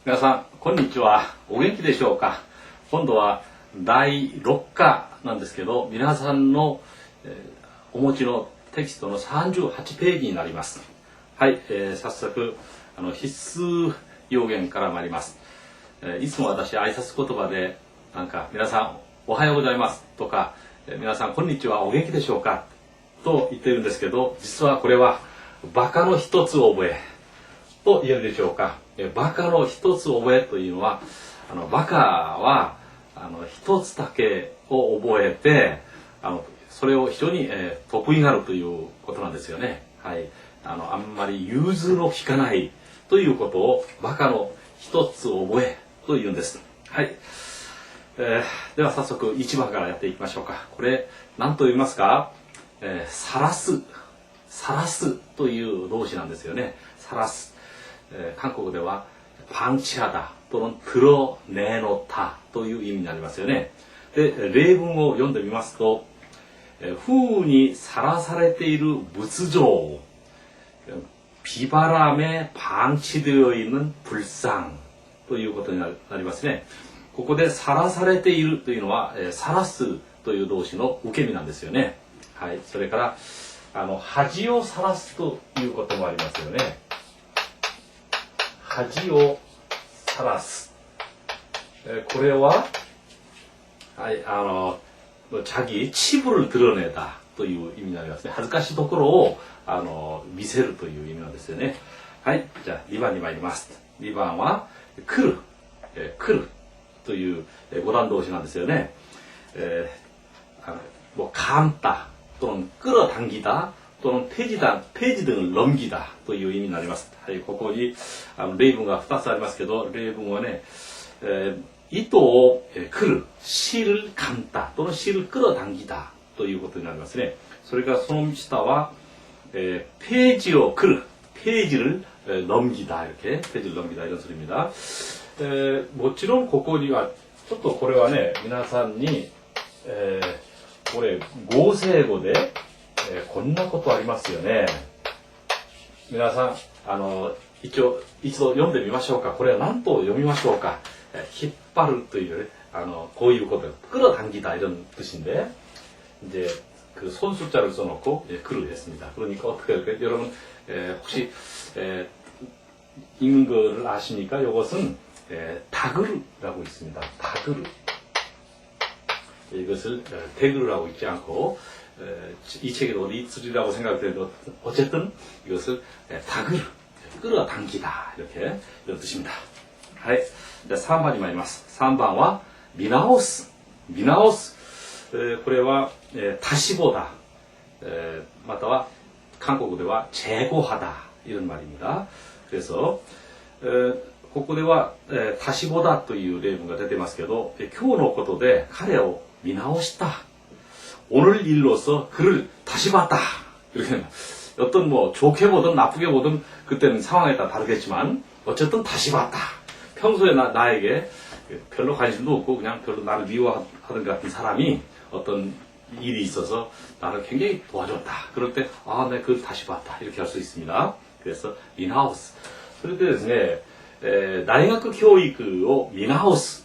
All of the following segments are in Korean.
皆さん、こんにちは。お元気でしょうか。今度は第6課なんですけど、皆さんの、お持ちのテキストの38ページになります。はい、早速必須要言から参ります。いつも私挨拶言葉でなんか皆さんおはようございますとか、皆さんこんにちはお元気でしょうかと言っているんですけど、実はこれはバカの一つ覚えと言えるでしょうか。バカの一つ覚えというのは、バカは一つだけを覚えてそれを非常に、得意になるということなんですよね。はい、あんまり融通の利かないということをバカの一つ覚えというんです。はい、では早速1番からやっていきましょうか。これ何と言いますか。晒すという動詞なんですよね。晒す、韓国では방치하다 또는 드러내놓다という意味になりますよね。で、例文を読んでみますと、風雨にさらされている仏像、비바람에 방치되어 있는 불상ということになりますね。ここでさらされているというのは、さらすという動詞の受け身なんですよね。はい、それから恥をさらすということもありますよね。恥をさらす、これは、はい、자기 치부를 드러내다という意味になりますね。恥ずかしいところを見せるという意味なんですよね。はい、じゃあ2番に参ります。2番は来る、来るという五段動詞なんですよね。뭐 감다 또는 끌어당기다 또는 폐지 등을 넘기다という意味になります。はい、ここに例文が2つありますけど、例文はね、糸を来る、실을 감다 또는 실을 끌어당기다ということになりますね。それからその下は、폐지로来る, 폐지를 넘기다 이렇게 폐지를 넘기다 이런 소리입니다. もちろんここにはちょっとこれはね、皆さんに、これ合成語で、こんなことありますよね。皆さん一度読んでみましょうか。これは何と読みましょうか。引っ張るというね、こういうこと끌어당기다 이런 뜻인데, 이제 그 손숫자를 써놓고 글을 했습니다. 그러니까 어떻게 할까요? 여러분 혹시 읽는 거를 아십니까? 이것은 다그르라고 있습니다. 다그르. 이것을 대그르라고 읽지 않고 이 책에도 어디 있으리라고 생각되는데 어쨌든 이것을 다그르, 끌어당기다 이렇게 이런 뜻입니다. はい、じゃあ3番に参ります。3番は見直す、見直す、これは다시보다, または韓国では재고하다 이런 말입니다. 그래서ここでは다시보다という例文が出てますけど、今日のことで彼を見直した, 오늘 일로서 그를 다시 봤다. 이렇게 어떤 뭐 좋게 보든 나쁘게 보든 그때는 상황에 따라 다르겠지만 어쨌든 다시 봤다. 평소에 나에게 별로 관심도 없고 그냥 별로 나를 미워하던 것 같은 사람이 어떤 일이 있어서 나를 굉장히 도와줬다. 그럴 때 네, 그걸 다시 봤다. 이렇게 할 수 있습니다. 그래서 미나우스. 그럴 때ですね, 다이학 교육을 미나우스,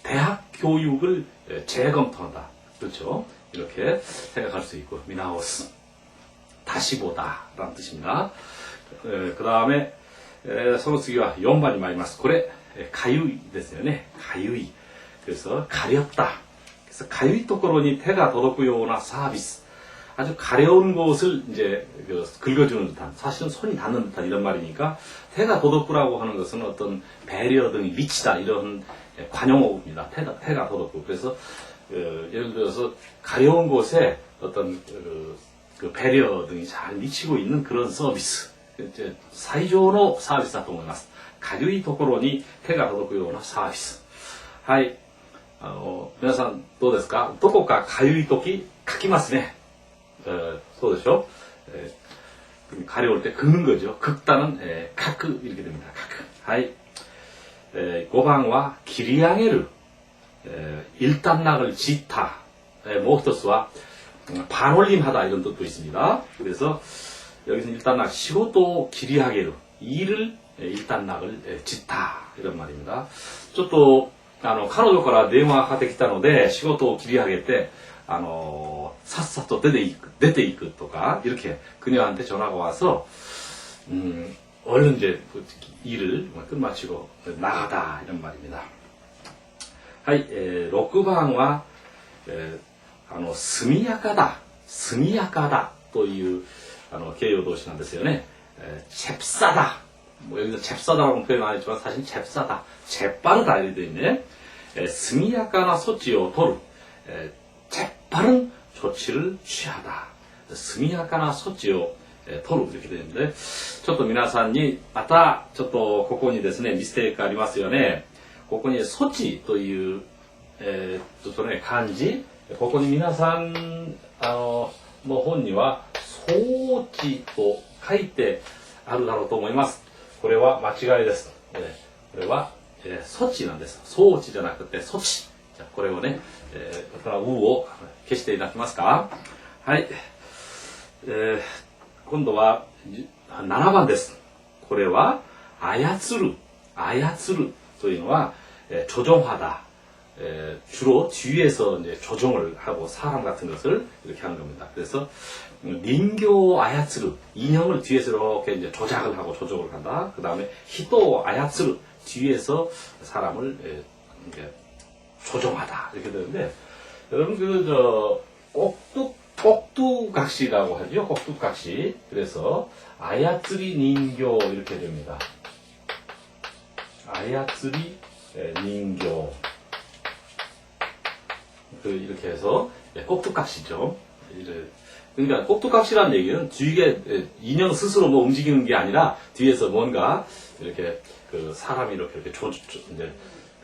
대학 교육을 재검토한다. 그렇죠? 이렇게 생각할 수 있고, 미나우스, 다시 보다 라는 뜻입니다. 그 다음에 その次は4番に参ります。これかゆいですよね。かゆい. 그래서 가렵다. 그래서 가유이 ところに手が届くような서비스. 아주 가려운 곳을 이제 긁어주는 듯한, 사실은 손이 닿는 듯한 이런 말이니까 태가 도덕구라고 하는 것은 어떤 배려 등이 미치다 이런 관용어입니다. 태가 도덕구. 그래서 예를 들어서 가려운 곳에 어떤 그 배려 등이 잘 미치고 있는 그런 서비스. 最上のサービスだと思います。かゆいところに手が届くようなサービス。はい。皆さんどうですか？どこかかゆいとき書きますね。そうでしょ？가려울 때 긁는 거죠. 긁다는 카크 이렇게 됩니다. 카크. 하이. 5番は 길이양해를, 일단락을 짓다. 뭐一つは 반올림하다 이런 뜻도 있습니다. 그래서 여기서 일단락, 仕事を 길이하게를, 일을 일단락을 짓다 이런 말입니다. ちょっと彼女から電話がかかってきたので仕事を切り上げてさっさと出ていくとか이렇게 그녀한테 전화가 와서 얼른 이제 일을 끝마치고 나가다 이런 말입니다. はい、6番は、速やかだという形容動詞なんですよね。잽싸다 뭐 여기서 잽싸다라고 표현 안 했지만 사실 잽싸다, 재빠르다 이렇게 되어 있네.速やかな 措置を取る, 재빠른 조치를 취하다. 速やかな 措置を取る 이렇게 되어 있는데, ちょっと皆さんにまたちょっとここにですねミステイクありますよね。ここに措置という、漢字、ここに皆さんの本には装置と書いてあるだろうと思います。これは間違いです。これは、措置なんです。装置じゃなくて措置。じゃこれをね、うを消していただけますか。はい。今度は7番です。これは操るというのは조종하다. 주로 뒤에서 이제 조종을 하고 사람 같은 것을 이렇게 하는 겁니다. 그래서 닌교 아야츠르 인형을 뒤에서 이렇게 이제 조작을 하고 조종을 한다. 그 다음에 히토 아야츠르 뒤에서 사람을 이제 조종하다 이렇게 되는데 여러분 꼭두각시라고 하죠. 꼭두각시. 그래서 아야츠리 닌교 이렇게 됩니다. 아야츠리 닌교 이렇게 해서 꼭두각시죠. 그러니까 꼭두각시라는 얘기는 뒤에 인형 스스로 뭐 움직이는 게 아니라 뒤에서 뭔가 이렇게 그 사람이 이렇게 이제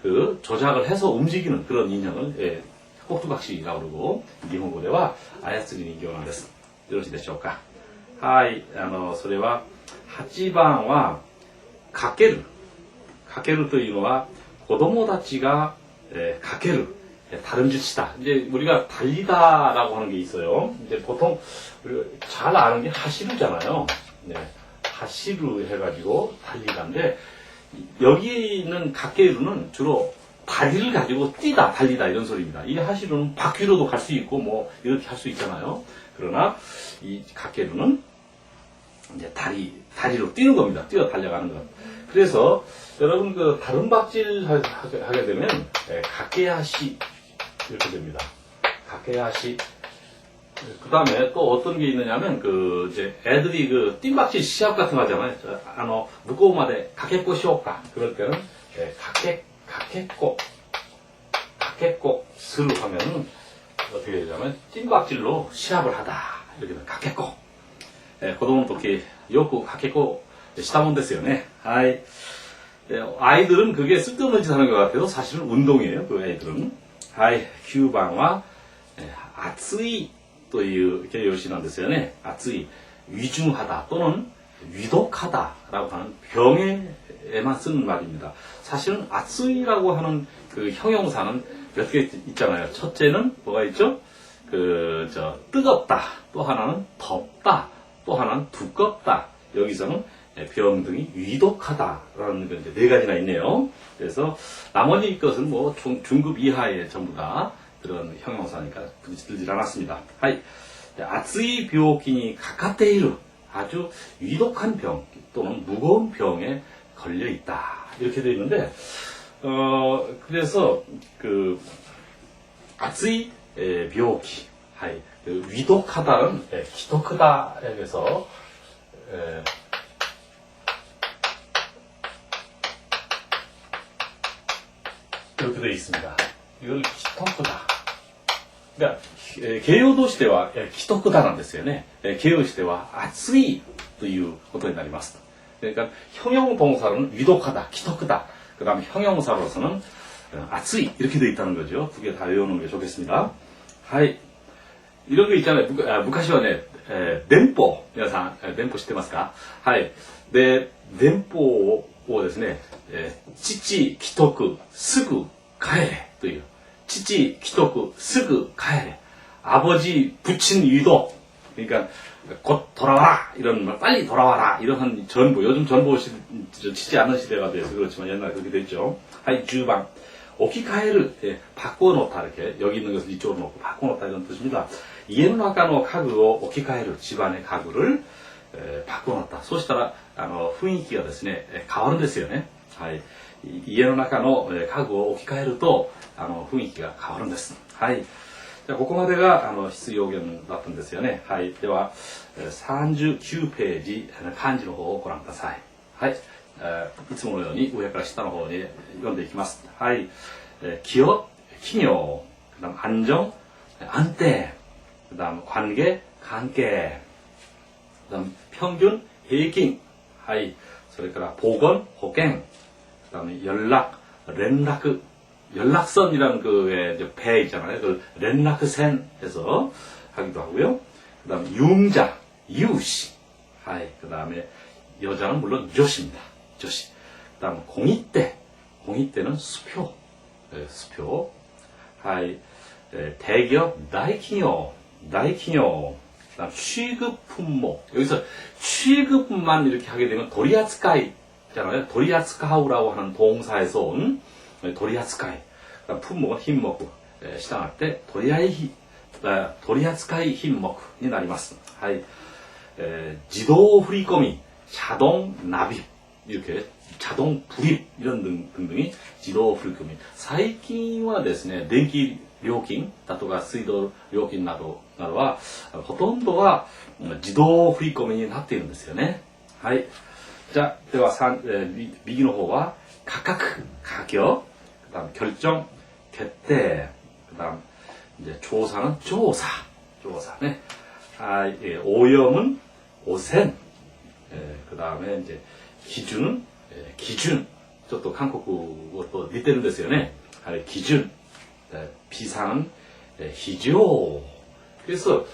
그 조작을 해서 움직이는 그런 인형을 꼭두각시라고 그러고 일본어では操り人形なんです。よろしいでしょうか。はい、それは8番はかけるというのは子供たちがかける다른 짓이다. 이제 우리가 달리다라고 하는 게 있어요. 이제 보통 잘 아는 게 하시루잖아요. 네, 하시루 해가지고 달리다인데 여기 있는 가케루는 주로 다리를 가지고 뛰다, 달리다 이런 소리입니다. 이 하시루는 바퀴로도 갈 수 있고 뭐 이렇게 할 수 있잖아요. 그러나 이 가케루는 이제 다리로 뛰는 겁니다. 뛰어 달려가는 것. 그래서 여러분 그 다른 박질 하게 되면 가케야시 이렇게 됩니다. 가케야시. 그 다음에 또 어떤 게 있느냐면 그 이제 애들이 그 띵박질 시합 같은 거 하잖아요. 무거움마대 가케꼬 시오까 그럴 때는 가케꼬 스루 하면은 어떻게 되냐면 띵박질로 시합을 하다 이렇게 되면 가케꼬. 子供の時よくかけっこしたもんですよね。はい。 아이들은 그게 쓸데없는 짓 하는 것 같아도 사실은 운동이에요. 그 아이들은. はい。 9番は 아츠이 という形容詞なんですよね。 아츠이. 위중하다 또는 위독하다라고 하는 병에만 쓰는 말입니다. 사실은 아츠이라고 하는 그 형용사는 몇 개 있잖아요. 첫째는 뭐가 있죠? 뜨겁다. 또 하나는 덥다. 또 하나는 두껍다. 여기서는 병등이 위독하다라는 게 이제 4가지나 있네요. 그래서 나머지 것은 뭐 중급 이하의 전부 다 그런 형용사니까 들리질 않았습니다. 하이. 아츠이 병기니 가까테이루 아주 위독한 병 또는 무거운 병에 걸려 있다. 이렇게 되어 있는데 그래서 그 아츠이 병기 하이. 그 위독하다는 기토크다에서 이렇게 되어 있습니다. 이걸 기토크다. 그러니까形容動詞では기토크다なんですよね。形容詞では熱いということになります。그러니까 형용동사로는 위독하다, 기토크다. 그다음에 형용사로서는熱い 이렇게 되어 있다는 거죠. 두 개 다 외우는 게 좋겠습니다. 하이. 이런 거 있잖아요. 昔はね、電報皆さん電報知ってますか？はい。で電報をですね、父既得すぐ帰れという父既得すぐ帰れ아버지 부친 위독 그러니까 곧 돌아와라 이런 말, 빨리 돌아와라 이런 전보. 요즘 전보 치지 않는 시대가 돼서 그렇지만 옛날에 그렇게 됐죠. 하이 주방 오키카에를 바꿔놓다 이렇게 여기 있는 것을 이쪽으로 놓고 바꿔놓다 이런 뜻입니다. 이에는 아까노 가구を 오키카에를 집안의 가구를 바꿔놓다. そうしたら雰囲気がですね変わるんですよね。はい。家の中の家具を置き換えると雰囲気が変わるんです。はい。じゃあここまでが必要言だったんですよね。はい。では39ページ漢字の方をご覧ください。はい。いつものように上から下の方に読んでいきます。はい。기업、企業、그다음 안정、安定、그다음 관계、関係、그다음 평균、平均、はい。それから보건、保険、그다음에 연락, 렌라크, 연락선이라는 그 배 있잖아요. 그 렌라크센에서 하기도 하고요. 그다음에 융자, 이웃이, 하이. 그다음에 여자는 물론 조시입니다. 조시. 그다음 공익대, 공익대는 수표, 수표. 하이. 대기업, 나이키뇨, 나이키뇨. 그다음 취급 품목. 여기서 취급만 이렇게 하게 되면 도리아츠카이 잖아요. 도리아츠카우라고 하는 동사에서 온 도리아츠카이. 품목은 힘목. 시장할 때 도리아츠카이 힘목이 나리마스. 하이. 지도 후리꼬미, 자동 납입. 이렇게 자동 불입 이런 등등이 지도 후리꼬미. 最近はですね、電気料金だとか水道料金などはほとんどは自動振り込みになっているんですよね。はい。じゃあ、では右の方は価格、価格、그다음 결정,決定, 그다음 이제 조사는 조사, 조사네. 오염은 오센, 그다음에 이제 기준은 기준. ちょっと韓国語と似てるんですよね。기준, 비상은 희조. 그래서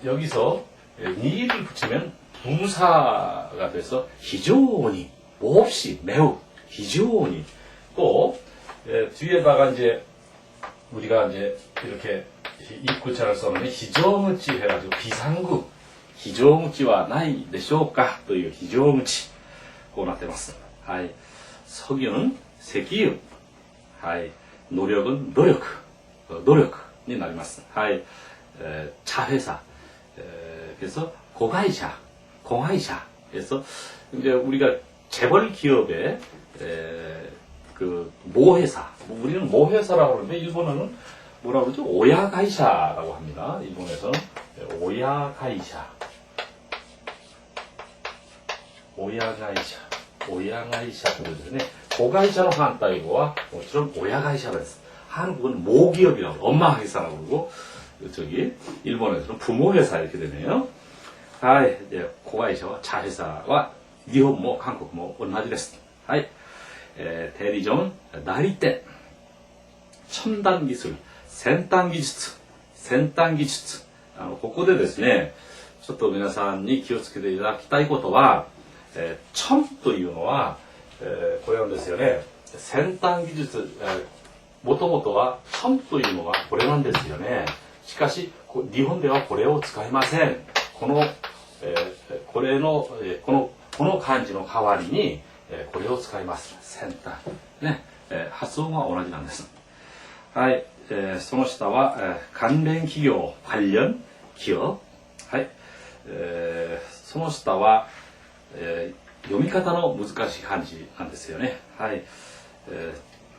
여기서 니를 붙이면 동사가 돼서 희조니 몹시 매우 희조니 또 뒤에다가 이제 우리가 이제 이렇게 입구자를 써놓으면 희조무치 해가지고 비상구 희조무치와 나이 되쇼까 또 이 희조무치 고なってます. 하이 석유는石油. 하이 노력은 노력, 노력이なります. 하이 자회사. 그래서 고가이샤, 공하이샤에서 이제 우리가 재벌 기업의 그 모회사, 우리는 모회사라고 하는데 일본어는 뭐라고 그러죠? 오야가이샤라고 합니다. 일본에서는 오야가이샤, 오야가이샤 그러는데 고가이샤는 한따이고와 모처럼 오야가이샤가 됐어. 한국은 모기업이라고 엄마 회사라고 그러고 저기 일본에서는 부모 회사 이렇게 되네요. 하이, 고가이샤와 자회사와 일본 뭐 한국 뭐同じです. 하이, 대리점 나리떼, 첨단 기술, 先端技術, 先端技術. ここでですね、ちょっと皆さんに気をつけていただきたいことは、첨というのは、これなんですよね。先端技術、もともとは첨というのはこれなんですよね。しかし日本ではこれを使いません。この漢字の代わりにこれを使います。先端ね、発音は同じなんです。はい、その下は関連企業관련 기업。はい、その下は読み方の難しい漢字なんですよね。はい、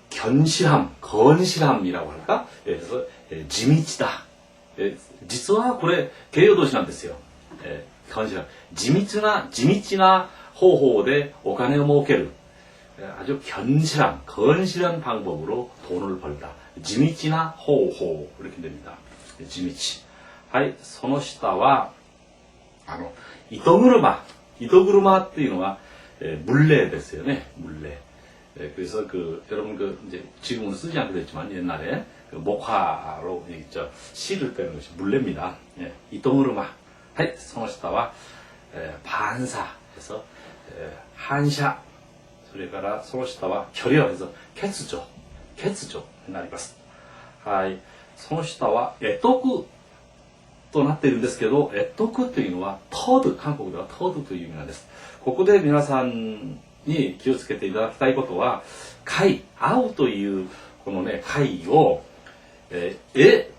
견실함, 건실함이라고 할까? 그래서 지미치다.実はこれ形容動詞なんですよ。건실함. 지미치나方法でお金を儲ける. 아주 건실한 방법으로 돈을 벌다. 지미치나 호호 이렇게 됩니다. 지미치. はい、その下は糸車っていうのは물레ですよね. 물레. 그래서 여러분 이제 지금은 쓰지 않게 됐지만 옛날에 목화로 실을 빼는 것이 물레입니다. 이동으로마. 하이, その下は 반사해서 한샤. それからその下は결여해서欠如になります. 하이, その下は애독 となっているんですけど、徳というのはトード、韓国ではトードという意味なんです。ここで皆さんに気をつけていただきたいことは、会うというこのね会を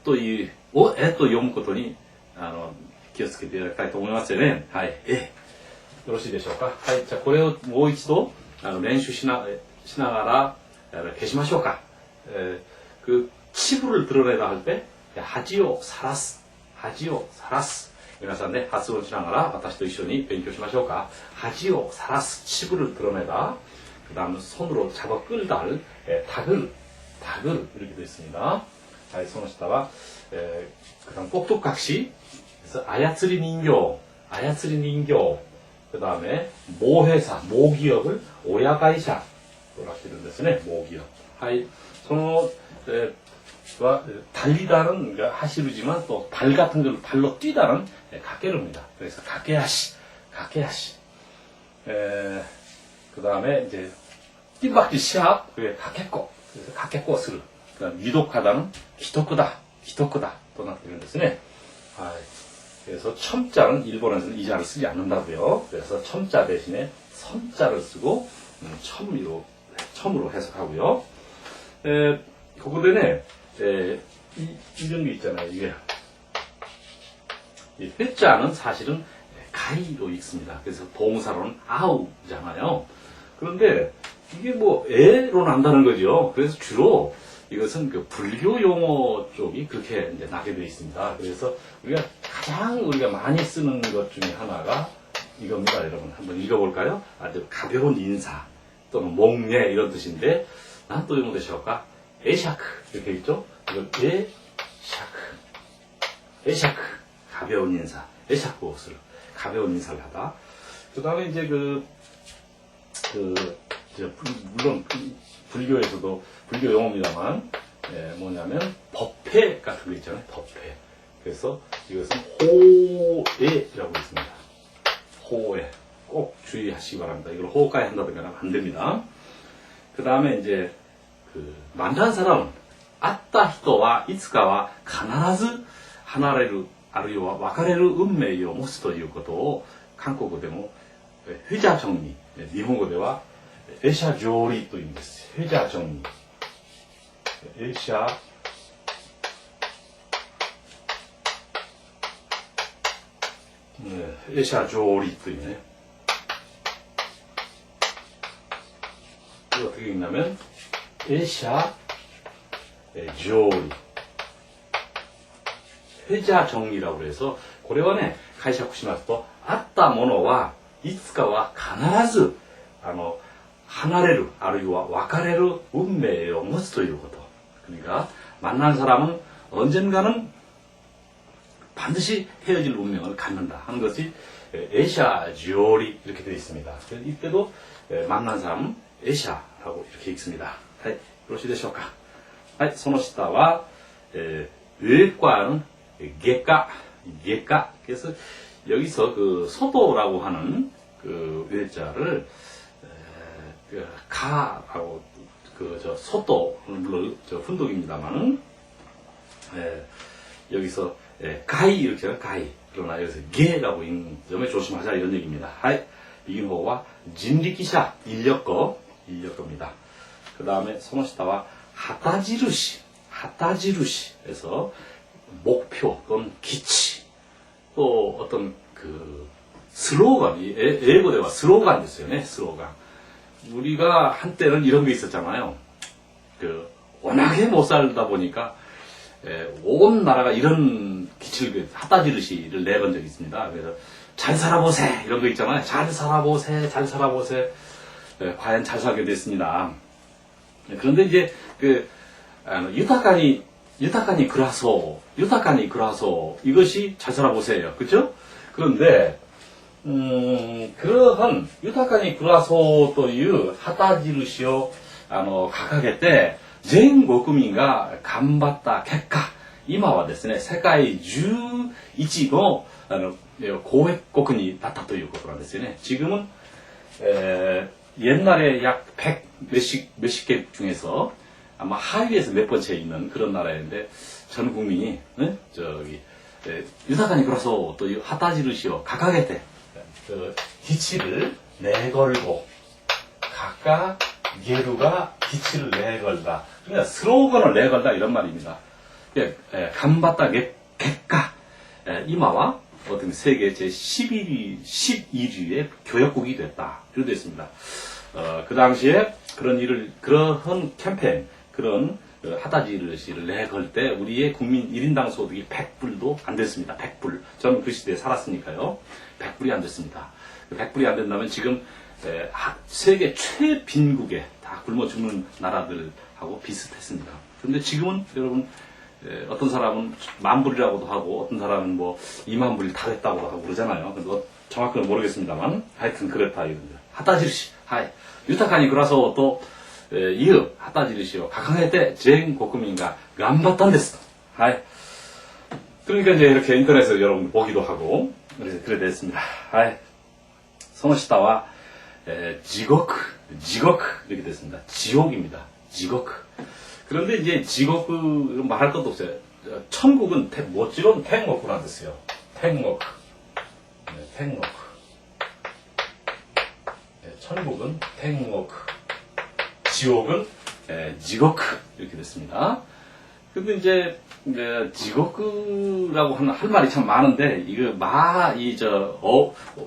というと読むことに気をつけていただきたいと思いますよね。はい、よろしいでしょうか。はい、じゃあこれをもう一度練習しながら消しましょうか。그 치부를 드러내다 할 때 하지요 살았스 하지요 살았스皆さんね発音しながら私と一緒に勉強しましょうか。하지요 살았스 치부를 드러내다 그 다음 손으로 잡아 끌다 할 닭을 이렇게 되어 있습니다. 손을 쓰다가 그 다음 꼭두각시 그래서 아야츠리 닌교 그 다음에 모회사 모기업을 오야가이샤 이렇게 됐네. 모기업. 하이 손으로 달리다는 하시루지만 또 발 같은 걸 발로 뛰다는 가게루입니다. 그래서 가게야시 그 다음에 이제 띠박지 시합 그게 가게꼬 그래서 가게꼬스를 그다음 유독하다는 기토크다 또 나타내는 데서네. 그래서 첨자는 일본에서는 이 자를 쓰지 않는다고요. 그래서 첨자 대신에 선자를 쓰고 첨으로 해석하고요. 그거대네 이런 게 있잖아요. 이게 이 회자는 사실은 가이로 읽습니다. 그래서 동사로는 아우잖아요. 그런데 이게 뭐 애로 난다는 거죠. 그래서 주로 이것은 그 불교 용어 쪽이 그렇게 이제 나게 되어 있습니다. 그래서 우리가 많이 쓰는 것 중에 하나가 이겁니다. 여러분 한번 읽어볼까요? 아주 가벼운 인사 또는 목례 이런 뜻인데 난 또 용어되실까? 에샤크 이렇게 있죠? 이걸 에샤크 가벼운 인사 에샤크 옷을 가벼운 인사를 하다. 그 다음에 이제 물론 불교에서도 불교 용어입니다만 뭐냐면 법회 같은 거 있잖아요. 법회. 그래서 이것은 호에라고 있습니다. 호에 꼭 주의하시기 바랍니다. 이걸 호까지 한다든가 안 됩니다. 그 다음에 이제 만난 사람은 아따 히토와 이츠카와 必ず離れるあるいは別れる運命を持つということを韓国でも회자 정리日本語ではエシャ上理というんです。회자 정리エシャ上理というね이거 어떻게 읽냐면 에샤 조리 회자 정리라고 해서 고래원에 가이샤쿠시마스도 아따 모노와 이츠카와 必ず 하나레루 아루이와 와카레루 운명을 持つ ということ. 그러니까 만난 사람은 언젠가는 반드시 헤어질 운명을 갖는다 하는 것이 에샤 조리 이렇게 되어 있습니다. 이때도 만난 사람은 에샤라고 이렇게 읽습니다. よろしいでしょうか。はい、その下は외과는 외과. 그래서 여기서 그 소도라고 하는 그 외자를 가라고 저 소도 물론 저 훈독입니다만은 여기서 가이 이렇게 가이 그러나 여기서 게라고 읽는 점에 조심하자 이런 얘기입니다. 하이 이인호와 진리기샤 인력거입니다. 그 다음에 소노시타와 하타지루시에서 목표 또는 기치 또 어떤 그 슬로건英語では 슬로건 있어요. 네, 슬로건. 우리가 한때는 이런 게 있었잖아요. 워낙에 못 살다 보니까 온 나라가 이런 기치를 하타지루시를 내본 적이 있습니다. 그래서 잘 살아보세 이런 거 있잖아요. 잘 살아보세 과연 잘 살게 됐습니다. 그런데 이제 유타카니 그라소 이것이 잘 살아보세요. 그죠? 그런데 그러한 유타카니 그라소という旗印を掲げて全国民が頑張った結果今はですね世界11の公益国になったということなんですよね. 지금은 옛날에 약 100 몇십 개 중에서 아마 하위에서 몇 번째 있는 그런 나라인데 전 국민이 유사간이 그래서 또 하다지르시오 각각의 때 기치를 내걸고 각각 예루가 기치를 내걸다. 그러니까 스로건을 내걸다 이런 말입니다. 간바다 객가 이마와 어떤 세계 제11위의 교역국이 됐다. 이렇게 되어 있습니다. 그 당시에 그러한 캠페인, 그런 하다지르시를 내걸 때 우리의 국민 1인당 소득이 100불도 안 됐습니다. 100불. 저는 그 시대에 살았으니까요. 100불이 안 됐습니다. 100불이 안 된다면 지금 세계 최빈국에 다 굶어 죽는 나라들하고 비슷했습니다. 그런데 지금은 여러분 어떤 사람은 10,000불이라고도 하고 어떤 사람은 뭐 20,000불이 다 됐다고 하고 그러잖아요. 근데 정확히는 모르겠습니다만 하여튼 그렇다 이겁니다. 하다지르시 하이 유타카니 그라서 또 이으 하다지르시오 각각의 때 쟁 고쿠민가 간바탄데스 하이 그러니까 이제 이렇게 인터넷에서 여러분 보기도 하고 그래 됐습니다. 하이 소노시타와 지고크 이렇게 됐습니다. 지옥입니다. 지고크. 그런데 이제 지고크 말할 것도 없어요. 천국은 뭐지론 탱고크란 뜻이에요. 탱고크. 탱고크. 천국은 탱고크. 지옥은 지고크 이렇게 됐습니다. 근데 이제 지고크라고 할 말이 참 많은데 이거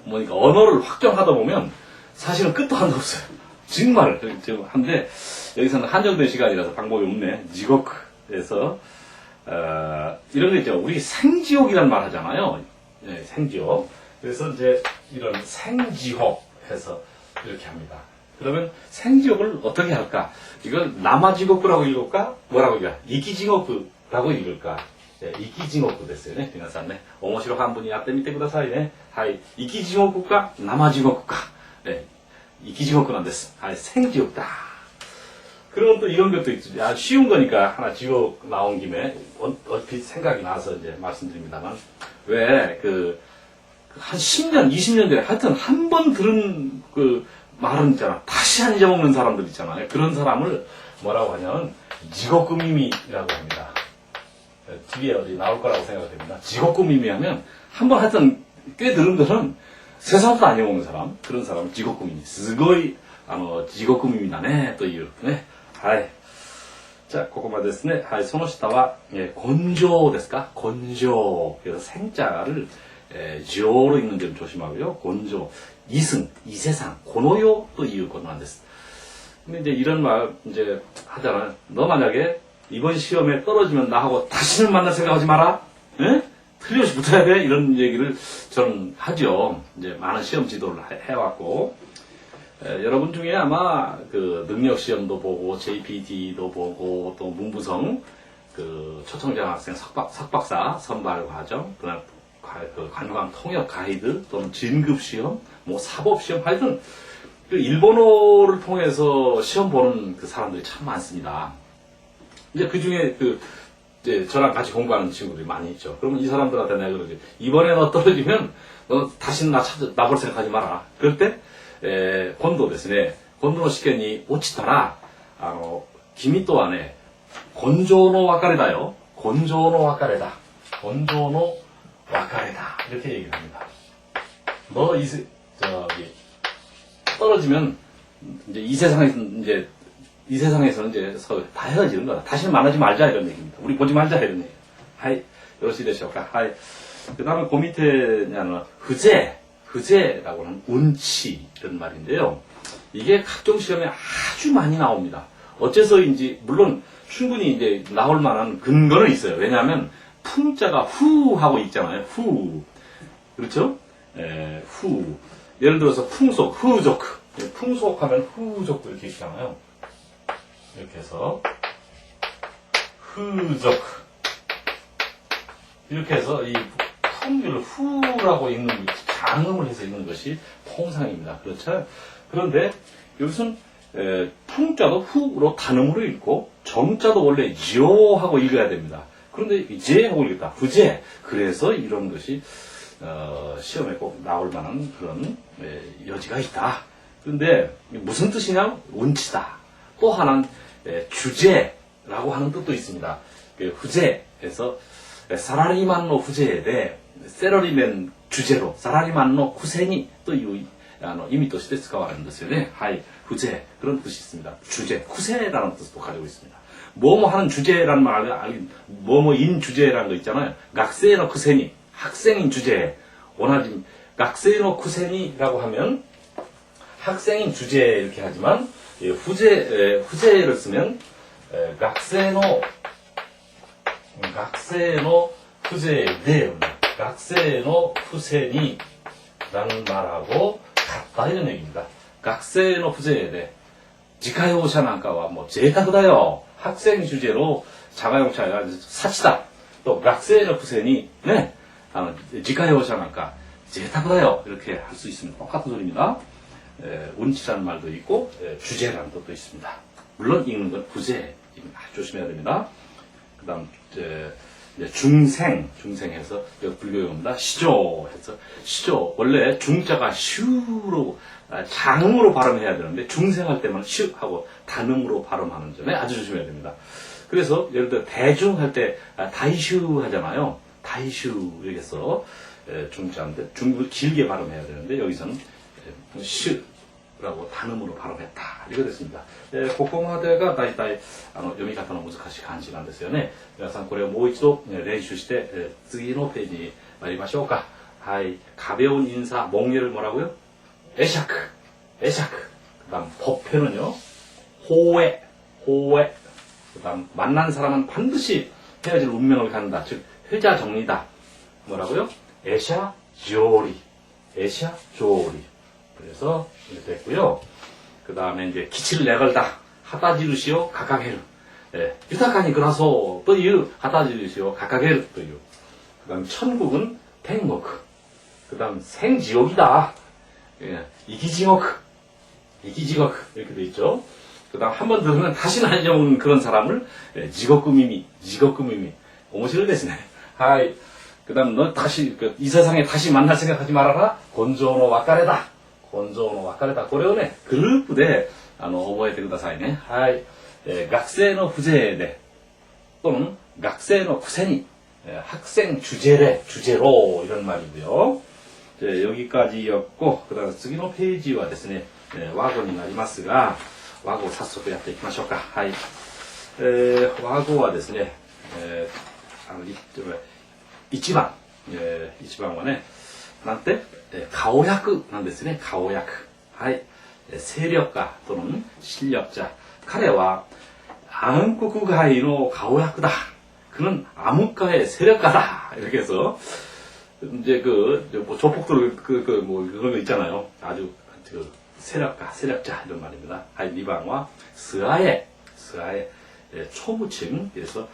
뭐니까 언어를 확정하다 보면 사실은 끝도 한도 없어요. 정말 한데 여기서는 한정된 시간이라서 방법이 없네. 지고크에서 이런 게 있죠. 우리 생지옥이라는 말 하잖아요. 네, 생지옥. 그래서 이제 이런 생지옥 해서 이렇게 합니다. 그러면 생지옥을 어떻게 할까? 이걸 남아지옥구라고 읽을까? 뭐라고 읽을까? 이기지옥구라고 읽을까? 네, 이기지옥구 됐어요. 네,皆さんね. 오모시로 한 분이 야때 밑에くださいね. 하이, 이기지옥구가 남아지옥구가. 네, 이기지옥구란 데스. 하이, 생지옥다. 그러면 또 이런 것도 있죠. 쉬운 거니까 하나 지옥 나온 김에 얼핏 생각이 나서 이제 말씀드립니다만 왜 한 10년, 20년 전에 하여튼 한 번 들은 말은 있잖아. 다시 안 잊어먹는 사람들 있잖아요. 그런 사람을 뭐라고 하냐면 지옥구미미라고 합니다. 뒤에 어디 나올 거라고 생각됩니다. 지옥구미미 하면 한 번 하여튼 꽤 들은 거는 세상도 안 잊어먹는 사람. 그런 사람은 지옥구미미. 스고이 지옥구미미다네. 또いうね. はい。じゃあ、ここまでですね。はい。その下は、根性ですか根性. 그래서 생자를 지오로 읽는 점 조심하고요. 곤조, 이승, 이 세상, 고노요 또 이유 고노한데스. 근데 이제 이런 말 이제 하잖아요. 너 만약에 이번 시험에 떨어지면 나하고 다시는 만날 생각하지 마라. 예? 틀림없이 붙어야 돼. 이런 얘기를 저는 하죠. 이제 많은 시험 지도를 해왔고 여러분 중에 아마 능력 시험도 보고 JPT도 보고 또 문부성 초청장 학생 석박사 선발 과정 그다음 관광 통역 가이드 또는 진급 시험, 뭐 사법 시험 하여튼 일본어를 통해서 시험 보는 사람들이 참 많습니다. 이제 그 중에 이제 저랑 같이 공부하는 친구들이 많이 있죠. 그러면 이 사람들한테 내가 그러지. 이번에 너 떨어지면 너 다시는 나 볼 생각하지 마라. 그럴 때 곤도ですね. 곤도의 시험이落ちたら 君とはね 곤조의 와카레다요. 곤조의 와카레다. 곤조의 와카레다. 이렇게 얘기를 합니다. 너 떨어지면 이제 이 세상에서는 이제 다 헤어지는 거다. 다시는 만나지 말자 이런 얘기입니다. 우리 보지 말자 이런 얘기. 하이, 요시되실까? 하이. 그 다음에 그 밑에는 후제라고 하는 운치 이런 말인데요. 이게 각종 시험에 아주 많이 나옵니다. 어째서인지 물론 충분히 이제 나올 만한 근거는 있어요. 왜냐하면 풍자가 후 하고 있잖아요. 후. 그렇죠? 후. 예를 들어서 풍속, 후족. 풍속하면 후족도 이렇게 있잖아요. 이렇게 해서 후족. 이렇게 해서 이 풍주를 후라고 읽는 장음을 해서 읽는 것이 통상입니다. 그렇죠? 그런데 여기서는 풍자도 후로 단음으로 읽고 정자도 원래 지오하고 읽어야 됩니다. 그런데 제하고 읽었다. 부제. 그래서 이런 것이 시험에 꼭 나올 만한 그런 여지가 있다. 그런데 무슨 뜻이냐? 운치다. 또 하나는 주제라고 하는 뜻도 있습니다. 후제에서 사라리만노 후제에 세러리맨 주제로 사라리만노 후세니 또いう 意味として使われるんですよね。はい。후제 그런 뜻이 있습니다. 주제, 후세라는 뜻도 가지고 있습니다. 뭐뭐 하는 주제라는 말, 뭐뭐인 주제라는 거 있잖아요. 학생의 후세니, 학생인 주제. 원하지, 학생의 후세니라고 하면 학생인 주제 이렇게 하지만 후제를 쓰면 학생의 후제에 학생의 후세니라는 말하고 같다 이런 얘기입니다. 학생의 후제에 지가용차 난가와 뭐 제타크다요. 학생 주제로 자가용차가 사치다. 또 학생의 후세니 네, 지가용차 난가 제타크다요. 이렇게 할 수 있습니다. 똑같은 소리입니다. 운치라는 말도 있고 주제라는 뜻도 있습니다. 물론 읽는 건 후제 조심해야 됩니다. 그다음 중생해서 불교용입니다. 시조 해서 시조 원래 중자가 슈로 장음으로 발음해야 되는데 중생할 때만 슈 하고 단음으로 발음하는 점에 아주 조심해야 됩니다. 그래서 예를 들어 대중 할 때 다이슈 하잖아요. 다이슈 이렇게 해서 중자인데 중을 길게 발음해야 되는데 여기서는 슈라고 단음으로 발음했다. 이거 됐습니다. ここまでが大体読み方の難しい漢字なんですよね。皆さんこれをもう一度練習して次のページに参りましょうか。はい。가벼운 인사, 몽예를 뭐라고요? 애샤크. 그다음 법회는요. 호회. 그다음 만난 사람은 반드시 헤어질 운명을 갖는다. 즉 회자 정리다. 뭐라고요? 애샤조리. 그래서 이렇게 됐고요. 그 다음에 이제 기치를 내걸다. 하다지르시오 가까게르. 유타카니 그라소 또いう 하다지르시오 가까게르 또いう. 그 다음 천국은 텐고크. 그 다음 생지옥이다. 이기지옥 이렇게 돼 있죠. 그 다음 한 번 들으면 다시는 하지 않는 그런 사람을 지옥금이미 오모시를 됐네. 하이. 그 다음 너 다시 이 세상에 다시 만날 생각하지 말아라. 곤조노 와카레다. これをね、グループで覚えてくださいね。はい。学生の風情で、또는学生のくせに、 학생 주제로 이런 말이고요. 여기까지였고, 그 다음에 次のページはですね、和語になりますが、和語を早速やっていきましょうか。はい。和語はですね、1番はね、なんて顔役なんですね。顔役。はい。세력가 또는 실력자. 彼は暗黒街の顔役だ. 그는 암흑가의 세력가다. 이렇게 해서 이제 뭐 조폭들 뭐 그런 거 있잖아요. 아주 세력자 이런 말입니다. 하이 리방과 스아의 초무침. 그래서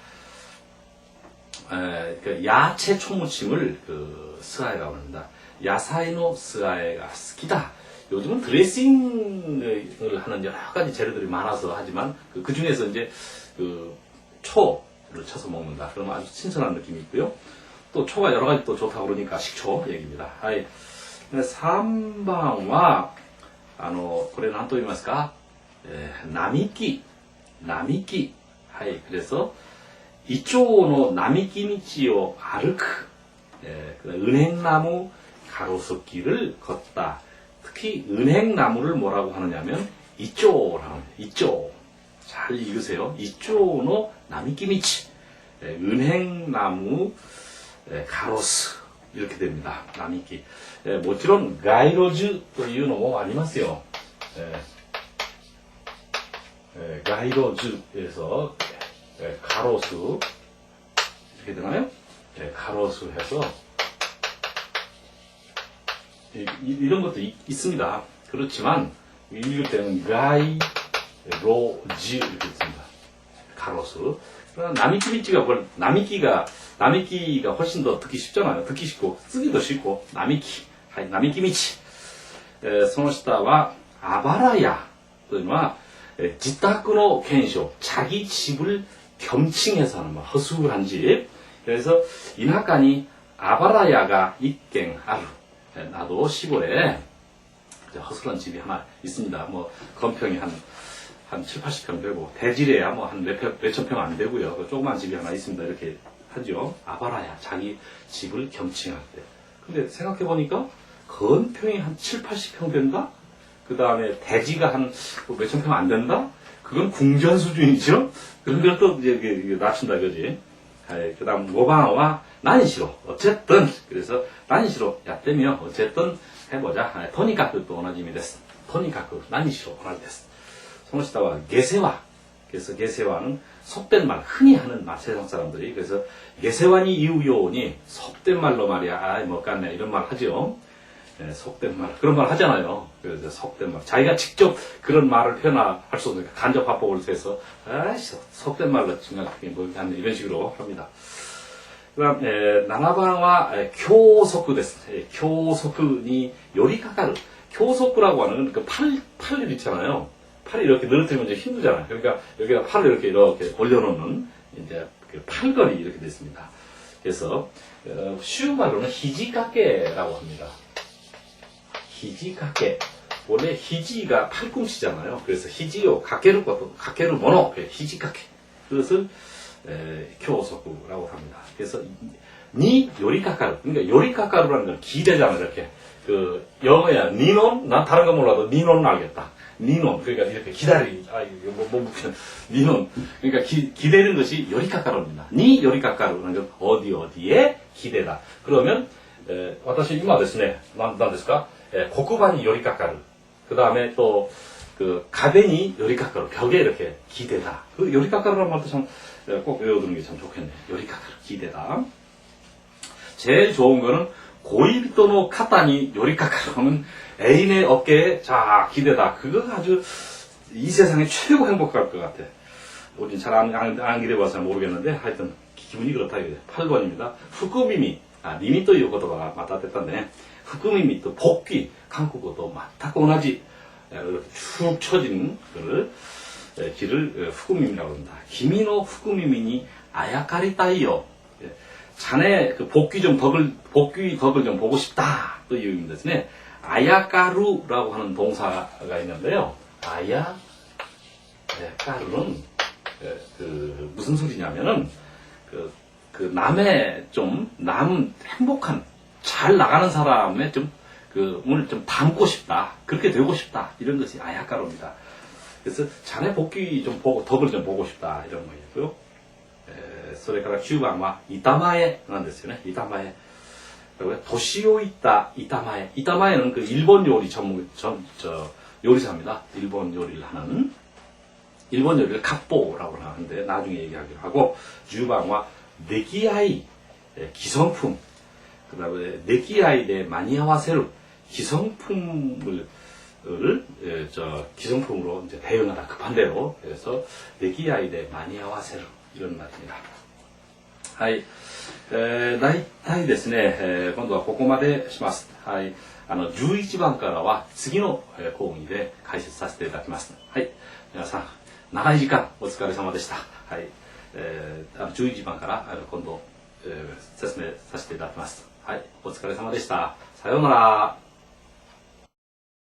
야채 초무침을 스아이라고 합니다. 야사이노 스아에가 스키다. 요즘은 드레싱을 하는 여러 가지 재료들이 많아서 하지만 그 중에서 이제 초를 쳐서 먹는다. 그러면 아주 신선한 느낌이 있고요. 또 초가 여러 가지 또 좋다고 그러니까 식초 얘기입니다. 하이. 3番はこれ何と言いますか? 남이끼. 하이. 그래서 이쪽의 남이끼道を 歩く. 은행나무 가로수길을 걷다. 특히 은행나무를 뭐라고 하느냐면 이쪼라고 합니다. 이쪼. 잘 읽으세요. 이쪼의 나미키미치. 은행나무 가로수 이렇게 됩니다. 나미키. もちろん 街路樹というのもありますよ.街路樹에서 가로수 이렇게 되나요? 가로수 해서 이런 것도 있습니다. 그렇지만 읽을 때는 가이로지 이렇게 있습니다. 가로수. 나미키미치가 나미키가 훨씬 더 듣기 쉽잖아요. 듣기 쉽고 쓰기도 쉽고 나미키. 나미키미치. その下は 아바라야. というのは 지타쿠의 겐쇼. 자기 집을 겸칭해서 하는 허술한 집. 그래서 이나카니 아바라야가 있갱 아루. 나도 시골에 허술한 집이 하나 있습니다. 뭐 건평이 한 7, 80평 되고 대지래야 뭐 한 몇천 평 안 되고요. 조그만 집이 하나 있습니다. 이렇게 하죠. 아바라야, 자기 집을 겸칭할 때. 근데 생각해보니까 건평이 한 7, 80평 된다? 그 다음에 대지가 한 몇천 평 안 된다? 그건 궁전 수준이죠? 그런 걸 또 이제 낮춘다, 그지? 그 다음, 모방어와 난시로. 어쨌든, 그래서 난시로 야떼며, 어쨌든 해보자. 토니카쿠 또 오나지미 데스. 토니카쿠, 난시로 오나지 데스. 소노시다와 게세와. 그래서 게세와는 속된 말, 흔히 하는 말, 세상 사람들이. 그래서 게세와니 이우요니 속된 말로 말이야. 아이, 못 갔네. 이런 말 하죠. 네, 속된 말. 그런 말 하잖아요. 그래서 속된 말. 자기가 직접 그런 말을 표현할 수 없으니까 간접화법을 해서, 아이씨, 속된 말로 증명하기 뭐, 이런 식으로 합니다. 그 다음, 나나방와 교속구 됐습니다. 교속구니 요리카카르. 교속구라고 하는 그 팔 있잖아요. 팔이 이렇게 늘어뜨리면 이제 힘들잖아요. 그러니까 여기다 팔을 이렇게 올려놓는 이제 그 팔걸이 이렇게 됐습니다. 그래서 쉬운 말로는 히지카케라고 합니다. 히지카케. 원래 히지가 팔꿈치잖아요. 그래서 히지요 가케를 것도 가케를 모노 히지카케. 그것을 교속구라고 합니다. 그래서 니 요리카카루. 그러니까 요리카카루라는 건 기대잖아요. 이렇게 그 영어야 니논 난 다른 거 몰라도 니논은 알겠다. 니논 그러니까 이렇게 기다리 니논 그러니까 기대는 것이 요리카카루입니다. 니 요리카카루라는 건 어디에 기대다. 그러면 와타시 이마ですね. 난ですか? 고쿠반이 요리카카루. 그 다음에 또 그 가베니 요리카카루 벽에 이렇게 기대다. 그 요리카카루라는 말도 참 꼭 외워두는 게 참 좋겠네. 요리카카루 기대다. 제일 좋은 거는 고이비토노 카타니 요리카카루는 애인의 어깨에 자 기대다. 그거 아주 이 세상에 최고 행복할 것 같아. 우린 잘 안 기대봐서 모르겠는데 하여튼 기분이 그렇다. 8번입니다. 후쿠미미. 미미 또 이言葉が 맞다됐다네. 후쿠미미 또 복귀. 한국어도 맞다고 오나지. 이렇게 축 처진 길을 후쿠미미라고 합니다. 기미노 후쿠미미니 아야카리타이요. 자네 그 복귀 덕을 좀 보고 싶다. 또 이 의미입니다. 아야카루라고 하는 동사가 있는데요. 아야카루는 무슨 소리냐면은 남의 남 행복한 잘 나가는 사람의 오늘 좀 닮고 싶다. 그렇게 되고 싶다. 이런 것이 아야카루입니다. 그래서 자네 복귀 좀 보고 덕을 좀 보고 싶다. 이런 거였고요. それから9番は板前なんですよね。板前。年老いた板前。板前는 그 일본 요리 요리사입니다. 일본 요리를 하는. 일본 요리를 갑보라고 하는데 나중에 얘기하기로 하고 10번과 내기아이 기성품. 그 다음에 내기아이에 많이合わせる 기성품을 기성품으로 이제 대응하다 급한 대로. 그래서 내기아이에 많이合わせる 이런 말입니다. はい。大体ですね、今度はここまでします。はい。11番からは次の講義で解説させていただきます。はい。皆さん、長い時間お疲れ様でした。はい。11番から今度、説明させていただきます。はい。お疲れ様でした。さようなら。